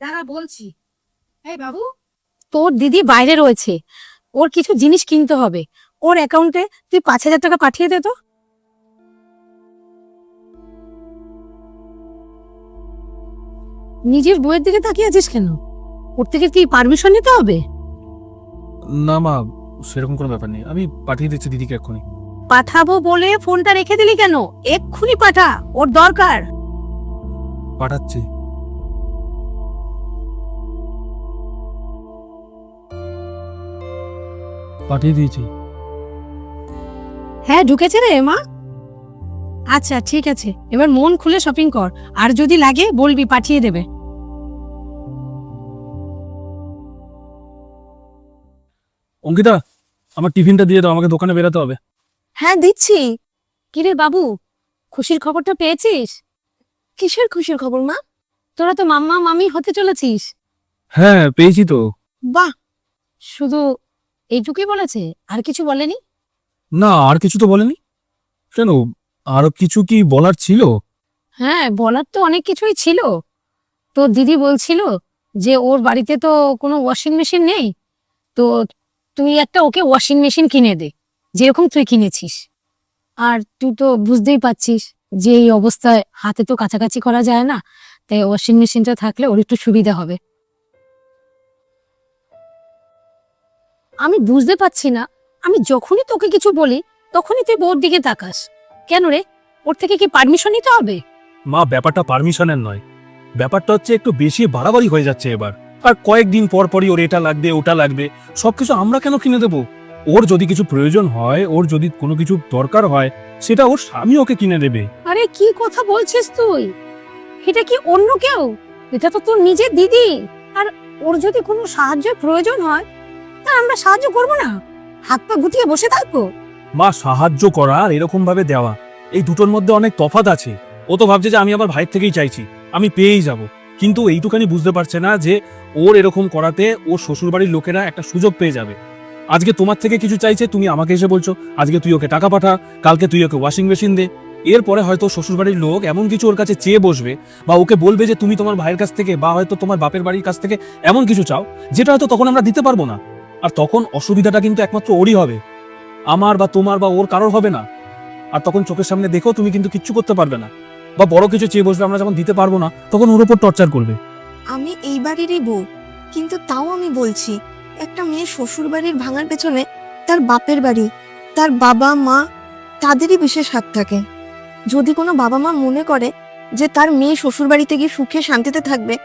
দাঁড়া বলছি। এই বাবু, তোর দিদি বাইরে রয়েছে, ওর কিছু জিনিস কিনতে হবে। ওর অ্যাকাউন্টে তুই 5,000 টাকা পাঠিয়ে দে তো। নিজের বইয়ের দিকে তাকিয়ে আছিস কেন? ওর থেকে কি পারমিশন নিতে হবে? না মা, সেরকম কোনো ব্যাপার নেই, আমি পাঠিয়ে দিচ্ছি দিদিকে এক্ষুনি। পাঠাবো বলে ফোনটা রেখে দিলি কেন? এক্ষুনি পাঠা, ওর দরকার। পাঠাচ্ছি। পাঠিয়ে দিয়েছি। হ্যাঁ ঢুকেছে রে মা। আচ্ছা ঠিক আছে, এবার মন খুলে শপিং কর, আর যদি লাগে বলবি, পাঠিয়ে দেবে। অঙ্কিতা, আমার টিফিনটা দিয়ে দাও, আমাকে দোকানে বেরোতে হবে। হ্যাঁ দিচ্ছি। কিরে বাবু, খুশির খবরটা পেয়েছিস? কিসের খুশির খবর মা? তোরা তো মাম্মা মামি হতে চলেছিস। হ্যাঁ পেয়েছি তো। বাহ, শুধু এইটুকুই বলেছে, আর কিছু বলেনি? না, আর কিছু তো বলেনি। কেন, আর কিছু কি বলার ছিল? হ্যাঁ বলার তো অনেক কিছুই ছিল। তো দিদি বলছিল যে ওর বাড়িতে তো কোনো ওয়াশিং মেশিন নেই, তো তুই একটা ওকে ওয়াশিং মেশিন কিনে দে, যেরকম তুই কিনেছিস। আর তুই তো বুঝতেই পারছিস যে এই অবস্থায় হাতে তো কাছাকাছি করা যায় না, তাই ওয়াশিং মেশিনটা থাকলে ওর একটু সুবিধা হবে। আমি বুঝতে পারছি না, আমি যখনই তোকে কিছু বলি তখনই তুই বউর দিকে তাকাস কেন রে? ওর থেকে কি পারমিশন নিতে হবে? মা, ব্যাপারটা পারমিশনের নয়, ব্যাপারটা হচ্ছে একটু বেশি বাড়াবাড়ি হয়ে যাচ্ছে এবার। আর কয়েকদিন পর পরই ওর এটা লাগবে ওটা লাগবে, সবকিছু আমরা কেন কিনে দেবো? ওর যদি কিছু প্রয়োজন হয়, ওর যদি কোনো কিছু দরকার হয়, সেটা ওর স্বামী ওকে কিনে দেবে। আরে কি কথা বলছিস তুই? এটা কি অন্য কেউ? এটা তো তোর নিজের দিদি। আর ওর যদি কোনো সাহায্যের প্রয়োজন হয়, তা আমরা সাহায্য করব না? হাত পা গুটিয়ে বসে থাকবো? মা, সাহায্য করা আর এরকম ভাবে দেওয়া, এই দুটোর মধ্যে অনেক তফাৎ আছে। ও তো ভাবছে যে আমি আমার ভাইয়ের থেকেই চাইছি, আমি পেয়েই যাব। কিন্তু এইটুখানি বুঝতে পারছে না যে ওর এরকম করাতে ওর শ্বশুরবাড়ির লোকেরা একটা সুযোগ পেয়ে যাবে। আজকে তোমার থেকে কিছু চাইছে, তুমি আমাকে এসে বলছো আজকে তুই ওকে টাকা পাঠা, কালকে তুই ওকে ওয়াশিং মেশিন দে। এরপরে হয়তো শ্বশুরবাড়ির লোক এমন কিছু ওর কাছে চেয়ে বসবে, বা ওকে বলবে যে তুমি তোমার ভাইয়ের কাছ থেকে বা হয়তো তোমার বাপের বাড়ির কাছ থেকে এমন কিছু চাও যেটা হয়তো তখন আমরা দিতে পারবো না। আর তখন অসুবিধাটা কিন্তু একমাত্র ওরই হবে, আমার বা তোমার বা ওর কারোর হবে না। আর তখন চোখের সামনে দেখো তুমি কিন্তু কিচ্ছু করতে পারবে না, বা বড় কিছু চেয়ে বসবে, আমরা যখন দিতে পারবো না তখন ওর উপর টর্চার করবে। আমি এই বাড়িরই বউ, কিন্তু তাও আমি বলছি, একটা মেয়ে শ্বশুর বাড়ির ভাঙার পেছনে তার বাপের বাড়ি, তার বাবা মা, তাদেরই বিশেষ হাত থাকে। যদি কোনো বাবা মা মনে করে যে তার মেয়ে শ্বশুর বাড়িতে গিয়ে সুখে শান্তিতে থাকবে,